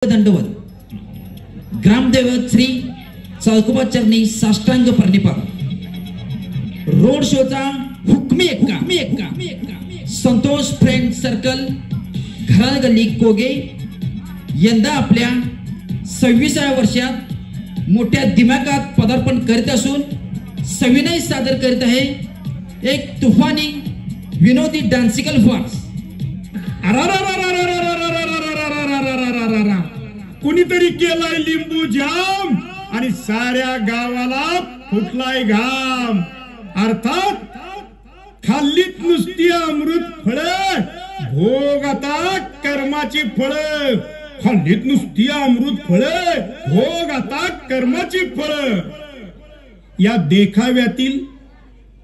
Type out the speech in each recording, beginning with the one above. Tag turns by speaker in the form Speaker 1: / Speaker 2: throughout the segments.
Speaker 1: दंडवत ग्रामदैवत श्री चाळकोबा चरणी साष्टांग प्रणिपात। रोड शोचा हुकमी एक्का संतोष फ्रेंड सर्कल घराळ गल्ली कोगे यंदा आपल्या 26व्या वर्षात मोठ्या दिमागात पदार्पण करीत असून सविनय सादर करीत आहे एक तुफानी विनोदी डान्सिकल फॉर्स।
Speaker 2: कुणीतरी केलाय लिंबू जाम आणि साऱ्या गावाला फुटलाय घाम। अर्थात खाल्लीत नुसती अमृत फळं, भोग आता कर्माची फळं। खाल्लीत नुसती अमृत फळं, भोग आता कर्माची फळं। या देखाव्यातील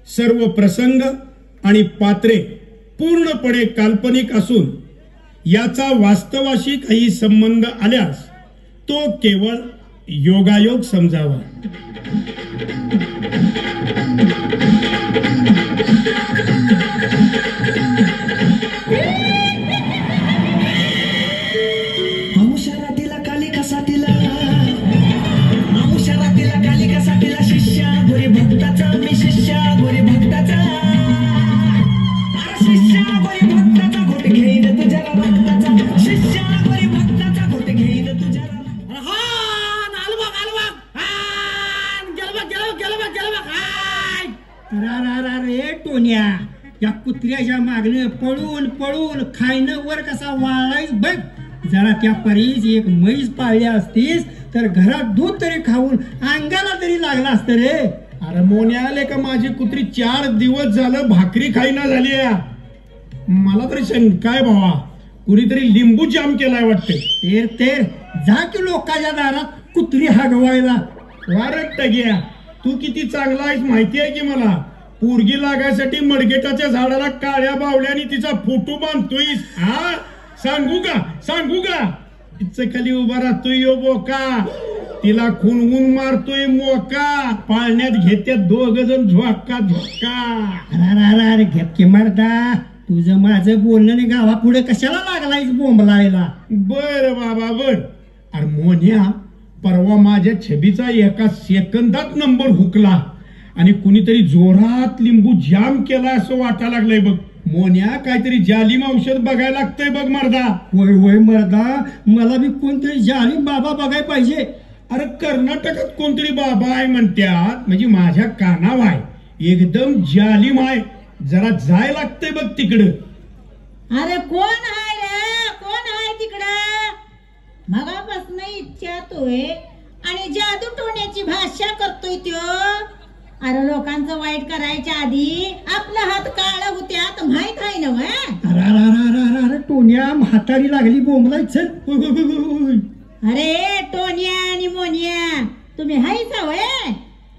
Speaker 2: सर्व प्रसंग आणि पात्रे पूर्णपणे काल्पनिक असून याचा वास्तवाशी काही संबंध आल्यास तो केवळ योगायोग समजावा।
Speaker 3: औषधातीला कालिकासाठीला औषधातीला कालिकासाठीला शिष्या गोरी भक्ताचा मी शिष्या गोरी भक्ताचा शिष्या गोरी भक्ताचा घोट घेईन तुझ्या भक्ताचा शिष्या गोरी भक्ताचा घोट घेईन तुझ्या
Speaker 4: रे टोन्या या कुत्र्याच्या मागणं पळून पळून खायनं वर कसा वाळायच बघ। जरा त्या परीस एक म्हैस पाळली असतीस तर घरात दूध तरी खाऊन अंगाला तरी लागला असत रे।
Speaker 2: अरे मोन्या आले का माझी कुत्री 4 दिवस झालं भाकरी खाईना झाली। मला तरी शंकाय भावा कुणीतरी लिंबू जाम केलाय वाटते।
Speaker 4: तेर जा की लोकांच्या दारात कुत्री हागवायला।
Speaker 2: वारट टग्या तू किती चांगला आहेस माहिती आहे की मला। पोरगी लागायसाठी मडगेटाच्या झाडाला काळ्या बावल्याने तिचा फोटो बांधतोयस। हा सांगू का तिचं खाली उभा राहतोय यो बोका, तिला खून मारतोय मोका, पाळण्यात घेत्यात 2 जण झोका।
Speaker 4: अरे घेतके मर्दा तुझं माझं बोलणं नाही गावा पुढे कशाला लागलायस बोंबलायला।
Speaker 2: बर बाबा बर। अरे मोन्या परवा माझ्या छबीचा एका सेकंदात नंबर हुकला आणि कुणीतरी जोरात लिंबू जाम केला असं वाटायला लागलंय बघ। मोन्या काहीतरी जालिम औषध बघायला लागतंय बघ मर्दा।
Speaker 4: होय मर्दा मला बी कोणतरी जालिम बाबा बघाय पाहिजे।
Speaker 2: अरे कर्नाटकात कोणतरी बाबा आहे म्हणतात, म्हणजे माझ्या कानाव आहे, एकदम जालिम आहे। जरा जाय लागतंय बघ तिकडं।
Speaker 5: अरे कोण आहे रे, कोण आहे तिकडं? मगापासून इच्छातोय आणि जादू टोण्याची भाषा करतोय त्यो। अरे लोकांचं वाईट करायच्या आधी आपला हात काळा होत्यात माहित आहे ना व्हय?
Speaker 4: अरे टोन्या म्हातारी लागली बोंबलाय चल।
Speaker 5: अरे टोन्या आणि मोन्या तुम्ही हायचा व्हय?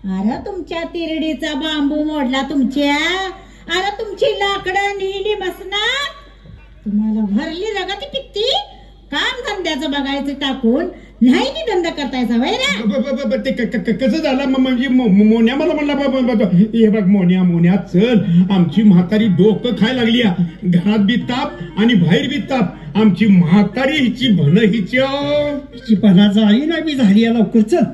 Speaker 5: अरे तुमच्या तिरडीचा बांबू मोडला तुमच्या। अरे तुमची लाकडं नेली बसणार, तुम्हाला भरली रगती पित्ती। काम धंद्याचं बघायचं टाकून नाही ती धंदा करतायचा वय रे।
Speaker 2: कसं झालं म्हणजे मोन्या मला म्हणला हे बघ मोन्या चल, आमची म्हातारी डोकं खायला लागली। घरात बी ताप आणि बाहेर बी ताप। आमची म्हातारी हिची भन हिची
Speaker 4: भना झाली ना बी झाली लवकर चल।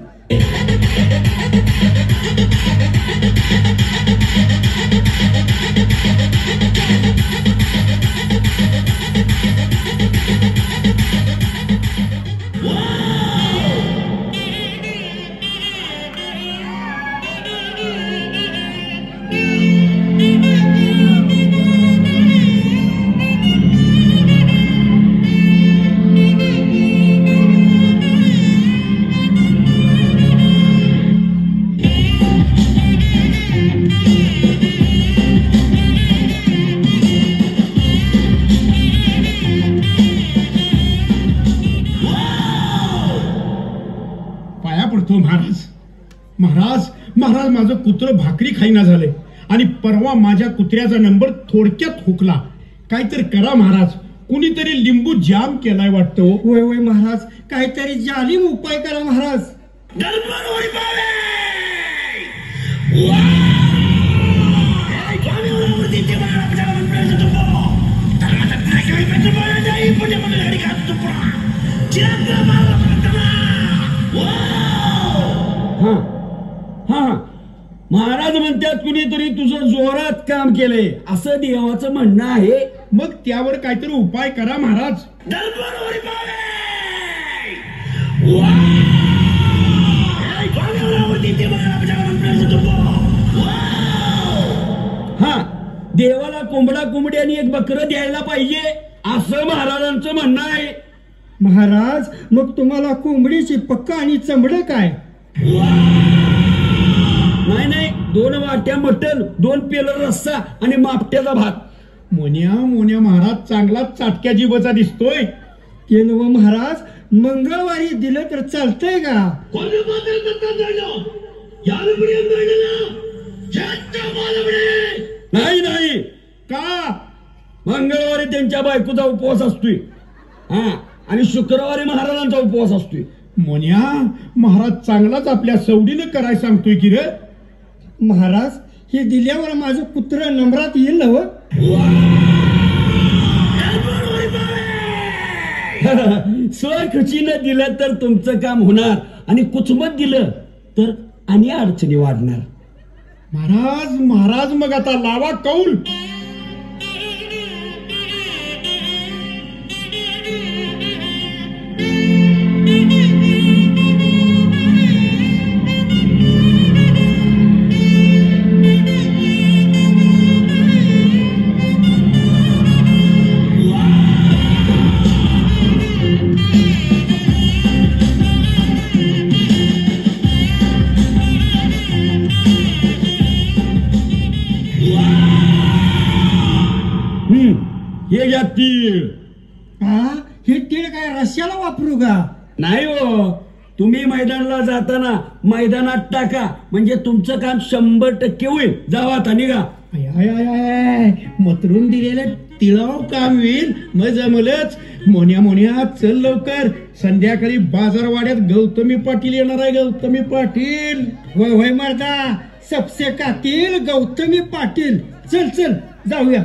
Speaker 2: महाराज माझं कुत्र भाकरी खाईना झालंय आणि परवा माझ्या कुत्र्याचा नंबर थोडक्यात हुकला। काहीतरी करा महाराज, कुणीतरी लिंबू जाम केलाय वाटतो।
Speaker 4: होय महाराज काहीतरी जालिम उपाय करा महाराज।
Speaker 2: हा हा महाराज म्हणतात कुणीतरी तुझं जोरात काम केलंय असं देवाचं म्हणणं आहे. मग त्यावर काहीतरी उपाय करा महाराज. हा देवाला कोंबडा कोंबडी आणि एक बकरं द्यायला पाहिजे असं महाराजांचं म्हणणं आहे.
Speaker 4: महाराज मग तुम्हाला कोंबडीची पक्का आणि चमड काय?
Speaker 2: नाही नाही 2 वाट्या मटण 2 पेलं रस्सा आणि मापट्याचा भात. मोन्या महाराज चांगला चाटक्या जीवाचा दिसतोय.
Speaker 4: ते नव महाराज मंगळवारी दिलं तर चालतंय का?
Speaker 2: नाही नाही का मंगळवारी त्यांच्या बायकोचा उपवास असतोय हा आणि शुक्रवारी महाराजांचा उपवास असतोय. मोन्या महाराज चांगलाच आपल्या सवडीनं करायला सांगतोय की रे.
Speaker 4: महाराज हे दिल्यावर माझं कुत्र नंबरात येईल ना?
Speaker 2: स्वखुशीनं दिलं तर तुमचं काम होणार आणि कुचमत दिलं तर आणि अडचणी वाढणार. महाराज मग आता लावा कौल. हे घ्या तीळ.
Speaker 4: हे तीळ काय रश्याला वापरू का?
Speaker 2: नाही हो तुम्ही मैदानाला जाताना मैदानात टाका म्हणजे तुमचं काम 100% होईल. जावा आता निघा. मतरून दिलेलं तिळाव काम होईल मग जमलंच. मोन्या चल लवकर संध्याकाळी बाजारवाड्यात गौतमी पाटील येणार आहे. गौतमी पाटील.
Speaker 4: होय मर्दा सबसे कातील गौतमी पाटील. चल जाऊया.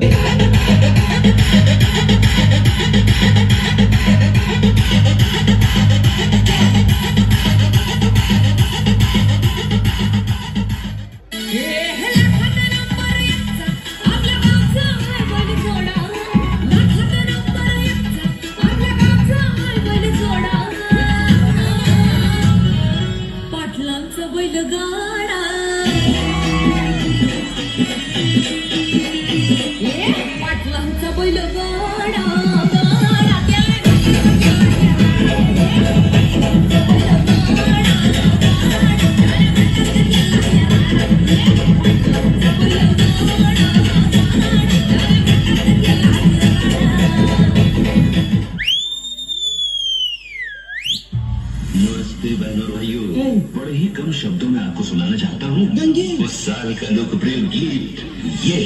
Speaker 6: बड़े ही कम शब्दों में आपको सुनाना चाहता हूँ उस साल का लोकप्रिय गीत ये।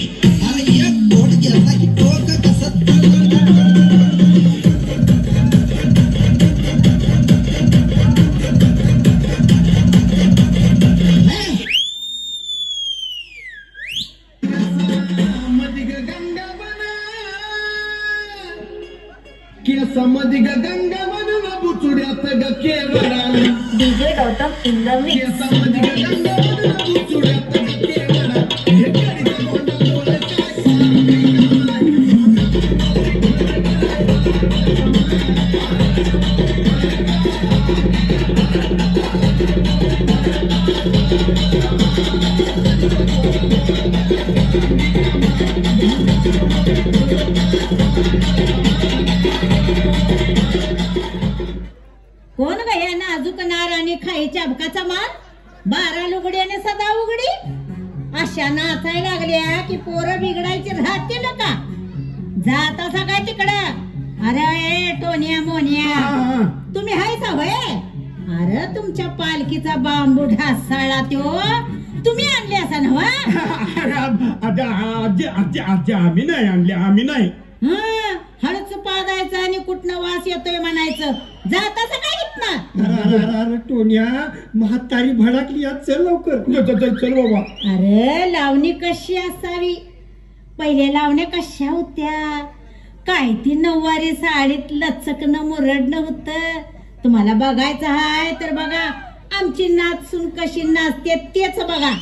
Speaker 7: DJ Gautam in the mix.
Speaker 5: कोण गया नाजूक नार आणि खाईच्या अबकाचा माल 12 लुगडी आणि सदा उघडी अशा नाचायला लागल्या की पोरं बिघडायचे राहतील का? जाता सगळ्या तिकडं. अरे टोनिया मोनिया तुम्ही हाय सावय? अरे तुमच्या पालखीचा बांबू ढासाळा त्यो तुम्ही आणले असा नव्हा?
Speaker 2: आम्ही नाही आणले. आम्ही नाही.
Speaker 5: हळच पादायचं आणि कुठनं वास येतोय म्हणायचं. जाता काय इथनं?
Speaker 4: अरे टोन्या म्हातारी भडकली आज. चल लवकर.
Speaker 2: चल बाबा.
Speaker 5: अरे लावणी कशी असावी? पहिले लावण्या कशा होत्या? काय ती नऊवारी साडीत लचकणं मुरडणं होतं. तुम्हाला बघायचं आहे तर बघा, आमची नाचसून कशी नाचते तेच बघा.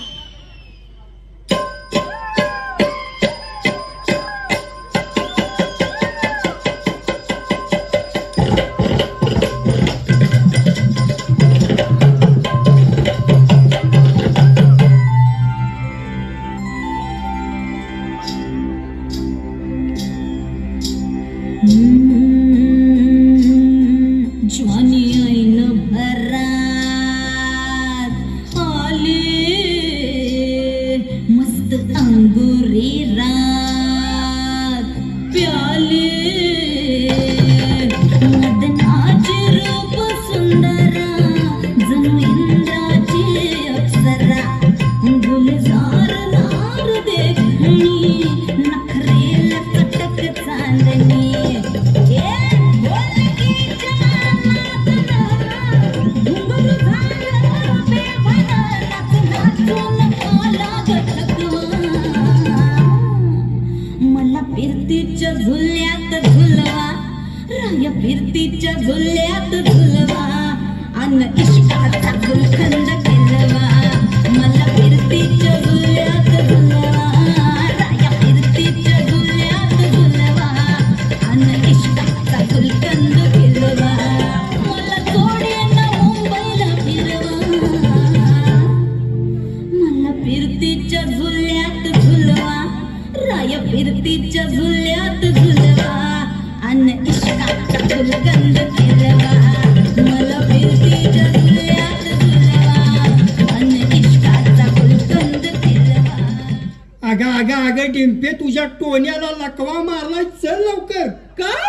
Speaker 4: टिंपे तुझ्या टोण्याला लकवा मारलाय, चल लवकर.
Speaker 5: काय?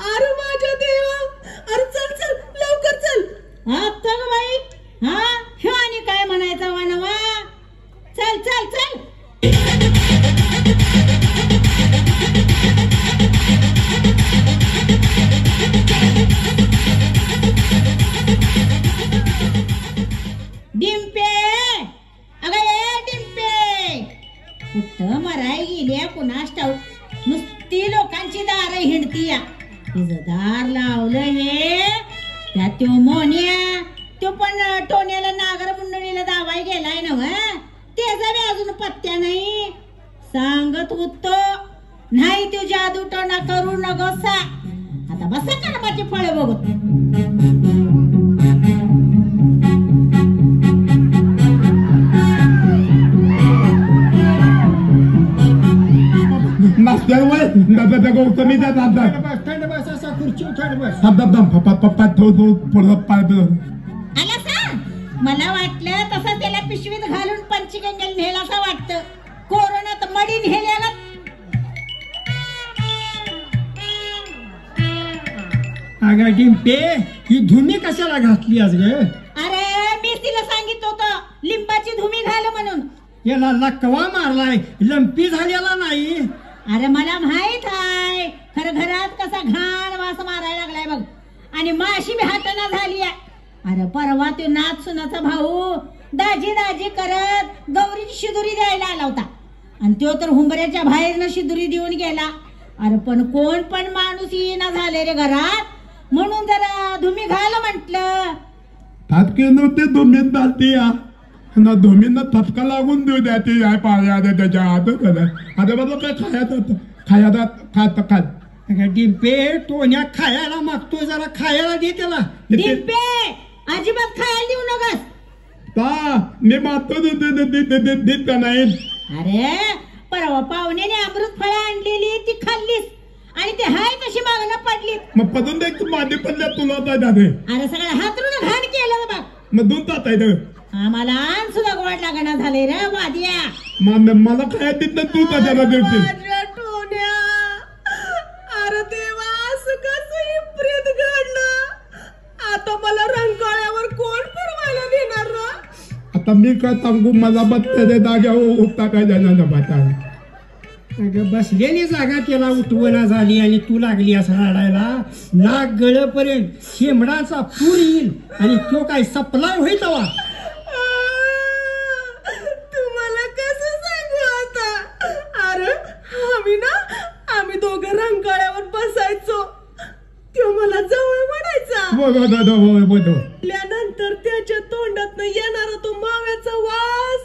Speaker 5: अरे माझ्या देवा, अरे चल चल लवकर चल. आता ग बाई, हा ह्यो आणि काय म्हणायचा वानवा. चल चल चल. डिंपे, अगं ये डिंपे, कुठं मराय गेल्या कुणास ठाऊक. नुसती लोकांची दार हिंडती या. तिचं दार लावलं हे त्या त्यो मोन्या, तो पण टोण्याला नागर मुंडणीला दावाय गेलाय ना व. त्याचा बी अजून पत्त्या नाही. सांगत होतो नाही तू जादू टोना करू नकोसा. आता बसा कर्माची फळ बघत. मला वाटलं तसं त्याला पिशवीत घालून पंचगंगेला नेला असं वाटतं. कोरोनात मडी नेल्याला.
Speaker 4: अगं डिंपे, ही धुमी कशाला घातली आज ग?
Speaker 5: अरे मी तिला सांगितलं होतं लिंबाची धुमी घाल म्हणून.
Speaker 4: याला लकवा मारलाय, लंपी झालेला नाही.
Speaker 5: अरे मला माहित आहे, खरं घरात कसा घाण वास मारायला लागलाय बघ. आणि माशी बी हाताना झाली आहे. अरे परवा तो नाथ सुनाचा भाऊ दाजी दाजी करत गौरीची शिदुरी द्यायला आला होता. आणि तो तर हुंबऱ्याच्या बाहेरनं शिदुरी देऊन गेला. अरे पण कोण पण माणूस येईना झाले रे घरात, म्हणून जरा धुमी घाल म्हटलं.
Speaker 2: नव्हते धुमीत घालते या ना, धुमींना थपका लागून देऊ द्या. ते पाया त्याच्या हातात आता बघा काय खात खात.
Speaker 4: डिंपे, टोन्या खायला मागतो, जरा खायला दे त्याला.
Speaker 5: डिंपे, अजिबात खायला देऊ नकस.
Speaker 2: मी मागतो देत का नाही.
Speaker 5: अरे परवा पाहुण्याने अमृत फळं आणलेली ती खाल्लीस आणि ते हाय तशी मागणं पडली.
Speaker 2: मग पदून दे तू माझे पडल्या तुला दादे.
Speaker 5: अरे सगळं हातरून घाण केलं बघ.
Speaker 2: मग दूध जात आहे
Speaker 5: आम्हाला आण सुद्धा गोड लागणं झाले रे वादिया.
Speaker 2: मला काय देत तू त्याच्याला देते.
Speaker 5: अरे देवा, असं कसं प्रेत घडलं. आता मला रंकाळ्यावर कोण फिरवायला नेणार ना.
Speaker 2: आता मी काय सांगू, मला बत्त्याच्या जाग्यावर उठता काय जाणार बाता.
Speaker 4: अगं बसलेली जागा त्याला उठवणा झाली आणि तू लागली असं रडायला. नाक गळपर्यंत शेंबडाचा पूर येईल आणि तो काय सप्लाय होईल तवा.
Speaker 5: तुम्हाला कसं सांगू आता. अरे आम्ही दोघं रंकाळ्यावर बसायचो. तो मला जवळ म्हणायचा.
Speaker 3: त्यानंतर त्याच्या तोंडात येणारा तो माव्याचा वास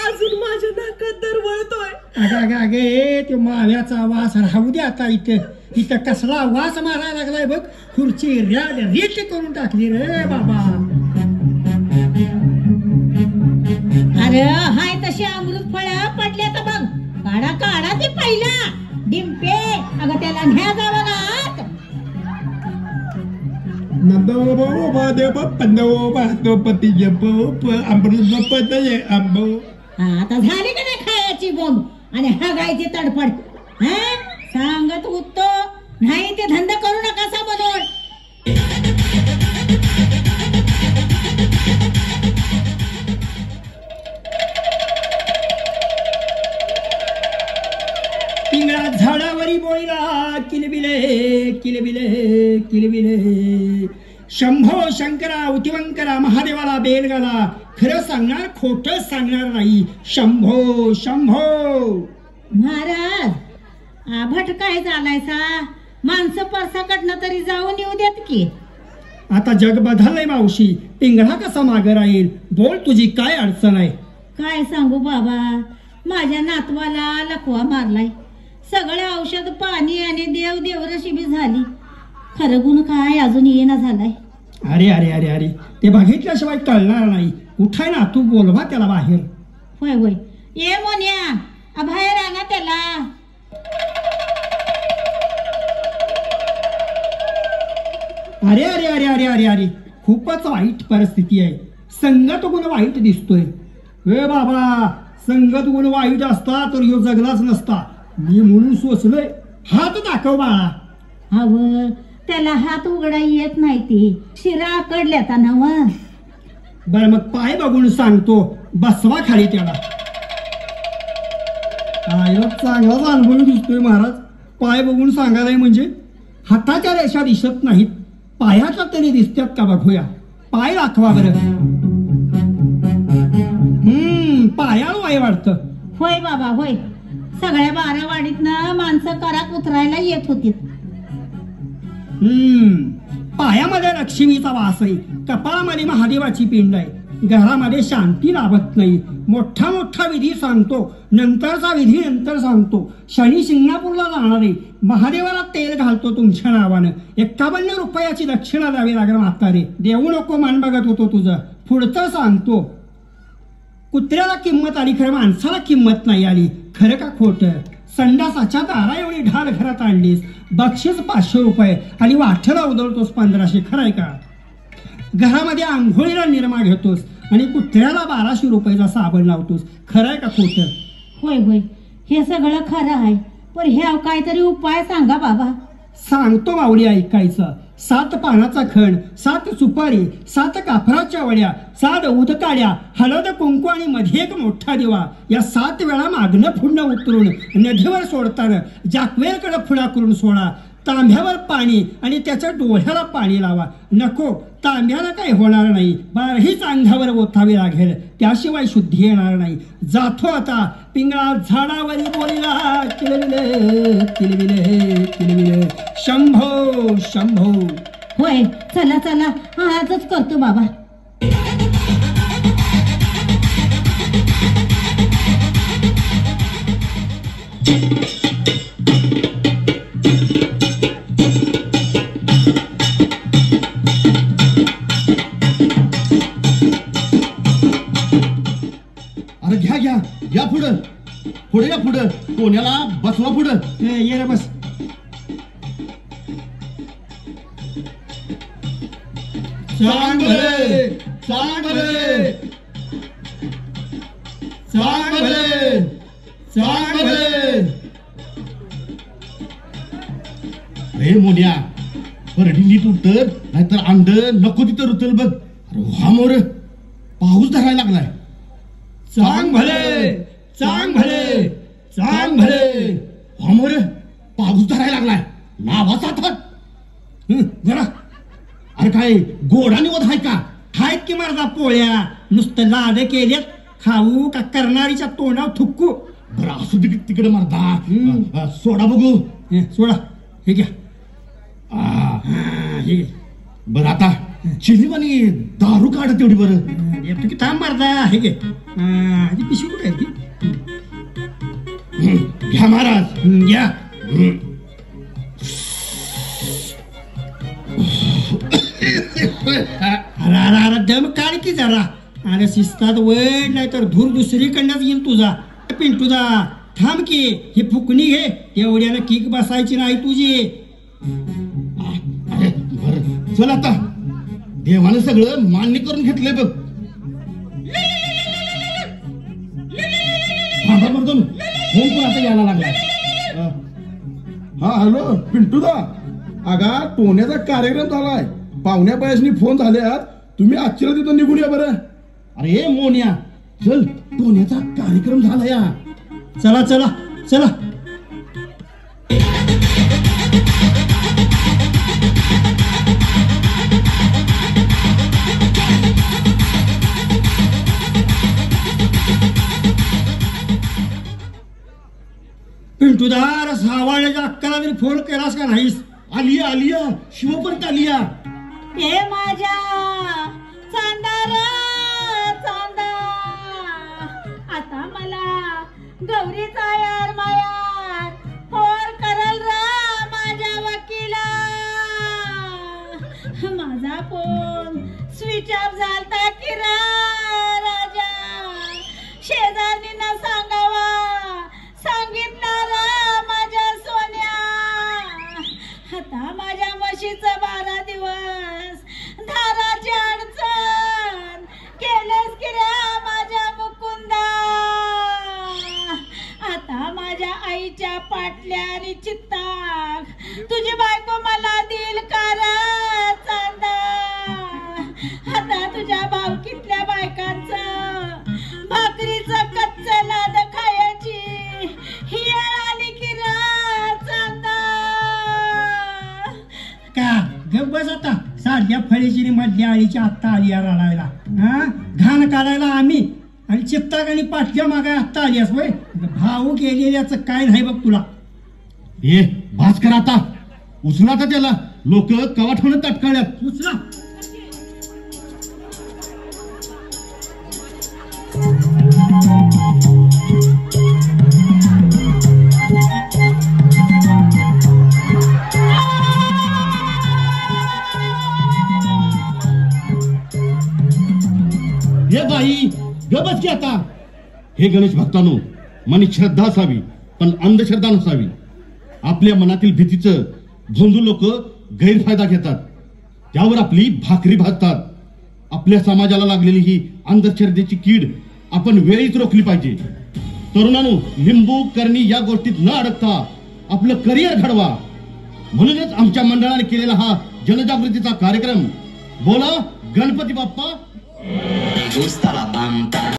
Speaker 3: अजून माझ्या नाकात दरवळतोय.
Speaker 4: अगे तो माव्याचा वास राहू दे आता. इथं कसला वास मारायला लागलाय बघ. खुर्ची रीट करून टाकली रे बाबा.
Speaker 5: अरे हाय तशी अमृत फळ पडले तर बघ. काढा काढा ते पहिला डिंपे. अगं त्याला घ्या जावं ना आत. आता झाली का नाही खायची बोंब आणि हा गायची तडफड. सांगत होतो नाही ते धंदा करू नका सा म्हणून.
Speaker 4: पिंगळा झाडावरी बोळीला किलबिले किलबिले किलबिले. शंभो शंकरा उतिवंकरा महादेवाला बेलगाला. खरं सांगणार खोटं सांगणार नाही. शंभो शंभो.
Speaker 5: महाराज आभट काय झालायसा. माणसं परसाकडनं तरी जाऊन येऊ देत की.
Speaker 4: आता जग बदललंय मावशी. पिंगळा कसा मागे राहील. बोल तुझी काय अडचण आहे.
Speaker 5: काय सांगू बाबा. माझ्या नातवाला लकवा मारलाय. सगळे औषध पाणी आणि देव देवरशिबी झाली. खरं गुण काय अजून येणं झालाय.
Speaker 4: अरे अरे अरे अरे ते बघितल्याशिवाय कळणार नाही. उठाय ना तू बोलवा त्याला बाहेर.
Speaker 5: होय होय ये मोन्या बाहेर आणा त्याला.
Speaker 4: अरे अरे अरे अरे अरे अरे खूपच वाईट परिस्थिती आहे. संगत गुण वाईट दिसतोय. ए बाबा संगत गुण वाईट असता तर ह्यो जगलाच नसता. मी म्हणून सोचलोय. हात दाखव बाळा.
Speaker 5: हव त्याला हात उघडा येत नाही. ती शिरा आकडल्यात नव.
Speaker 4: बर मग पाय बघून सांगतो. बसवा खाली त्याला. चांगलाच अनुभव दिसतोय महाराज. पाय बघून सांगायलाय म्हणजे हाताच्या रेषा दिसत नाहीत. पायाच्या तरी दिसतात का बघूया. पाय दाखवा बरं. पायाला वाय वाटतं.
Speaker 5: होय बाबा होय. सगळ्या 12 वाडीतनं माणसं करात उतरायला येत होती.
Speaker 4: पायामध्ये लक्ष्मीचा वास आहे. कपाळामध्ये महादेवाची पिंड आहे. घरामध्ये शांती लाभत नाही. मोठा मोठा विधी सांगतो. नंतरचा विधी नंतर सांगतो. शनी सिंगापूरला जाणार आहे. महादेवाला तेल घालतो तुमच्या नावानं. 51 रुपयाची दक्षिणा द्यावी लागणार म्हातारे. देऊ नको मान बघत होतो तुझं. पुढचं सांगतो. कुत्र्याला किंमत आली खरं माणसाला किंमत नाही आली. खरं का खोटं. संडासाच्या दारा एवढी ढाल घरात आणलीस. बक्षीस 500 रुपये आणि वाठला उधळतोस 1500. खरंय का. घरामध्ये आंघोळीला निरमा घेतोस आणि कुत्र्याला 1200 रुपयाचा साबण लावतोस. खरंय का खोटं.
Speaker 5: होय होय हे सगळं खरं आहे. पण ह्या काहीतरी उपाय सांगा बाबा.
Speaker 4: सांगतो माऊली ऐकायचं. 7 पानाचा खण, 7 सुपारी, 7 कापराच्या वड्या, 7 उदकाड्या, हळद कुंकू आणि मध्ये एक मोठा दिवा. या 7 वेळा मागणं पुढणं उतरून नदीवर सोडताना जाकवेलकडे फुडा करून सोडा. तांब्यावर पाणी आणि त्याच्या डोळ्याला पाणी लावा. नको तांब्याला काही होणार नाही. बारहीच अंगावर ओतावी लागेल. त्याशिवाय शुद्धी येणार नाही. जातो आता. पिंगळा झाडावरी बोलीला किलबिले किलबिले किलबिले. शंभो शंभो.
Speaker 5: होय चला चला आजच करतो बाबा.
Speaker 8: या पुढं पुढे या पुढं. कोण्याला बसवा पुढं.
Speaker 4: ये रे बस.
Speaker 8: चांगले चांगले चांगले चांगले. अरे मोन्या परडी नीट उतर नाहीतर अंड नको तिथं रुतल बघ. अरे हा मोर पाऊस धरायला लागलाय.
Speaker 4: चांग भले चांग भले चांग भले.
Speaker 8: हा मोर पाऊस धरायला लागलाय. नावाचा थाट
Speaker 4: जरा.
Speaker 8: अरे काय गोडाने वध आहे का.
Speaker 4: हायत की मर्दा पोळ्या. नुसतं लाड केल्यात. खाऊ का करणारीच्या तोंडावर थुक्कू.
Speaker 8: बरं असू दे तिकडे मर्दा. सोडा बघू.
Speaker 4: सोडा. हे घ्या. हे घे.
Speaker 8: बरं आता चिलीवानी दारू काढ तेवढी बरं.
Speaker 4: येतो की थांब मारता. हे घे. ही पिशवी कुठे आहे ती?
Speaker 8: घ्या महाराज.
Speaker 4: घ्या. अरे दम काढ की जरा. अरे शिस्तात वळ नाही तर धूर दुसरीकडनंच येईल तुझा. पिंटूदा थांब की. ही फुकणी घे. तेवढ्यानं किक बसायची नाही तुझी.
Speaker 8: अरे बरं चल आता. देवानं सगळं मान्य करून घेतलंय बघ. फोन पण आता यायला लागलाय.
Speaker 9: हा हॅलो पिंटूदा. अगा टोण्याचा कार्यक्रम झालाय. पाहुण्या बायासनी फोन झाल्यात. तुम्ही आजच्या तिथं निघून या बरं.
Speaker 8: अरे मोन्या चल टोण्याचा कार्यक्रम झाला या.
Speaker 4: चला चला चला. पिंटूदार सावाळ्याच्या अक्काला तरी फोन केलास का नाहीस?
Speaker 8: आलिया आलिया शिवपर्यंत आलिया.
Speaker 5: हे माझ्या चांदार चांदा. आता मला गौरीचा यार मायार फोन करल रा माझ्या वकिला. माझा फोन स्विच ऑफ झालता की रा राजा. शेजारणींना सांगावा सांगितलं माझ्या सोन्या. आता माझ्या म्हशीचं 12 दिवस धाराची अडचण केलंस की रे माझ्या मुकुंदा. आता माझ्या आईच्या पाटल्या आणि चित्ताक तुझी बायको मला देईल का रे चांदा. आता तुझ्या भावकीतल्या बायकांचं भाकरीचं कच्चं लाद खायची ही आली की रे चांदा.
Speaker 4: का गप बस आता. साध्या फळीची मधल्या आळीची आत्ता आली या रडायला. घाण काढायला आम्ही आणि चित्ताक आणि पाठच्या मागा आत्ता आली असं. भाऊ गेलेल्याचं काय नाही बघ तुला.
Speaker 8: ये भास्कर आता उचला तर त्याला. लोक कवाठानं तटकाळ्यात.
Speaker 4: उचला.
Speaker 8: हे बाई गबच की आता. हे गणेश भक्तांनो मनात श्रद्धा असावी पण अंधश्रद्धा नसावी. आपल्या मनातील भीतीचं झोंजून लोक गैरफायदा घेतात. त्यावर आपली भाकरी भाजतात. आपल्या समाजाला लागलेली ही अंधश्रद्धेची कीड आपण वेळीच रोखली पाहिजे. तरुणांनो लिंबू करणी या गोष्टीत न अडकता आपलं करिअर घडवा. म्हणूनच आमच्या मंडळाने केलेला हा जनजागृतीचा कार्यक्रम बोला गणपती बाप्पा.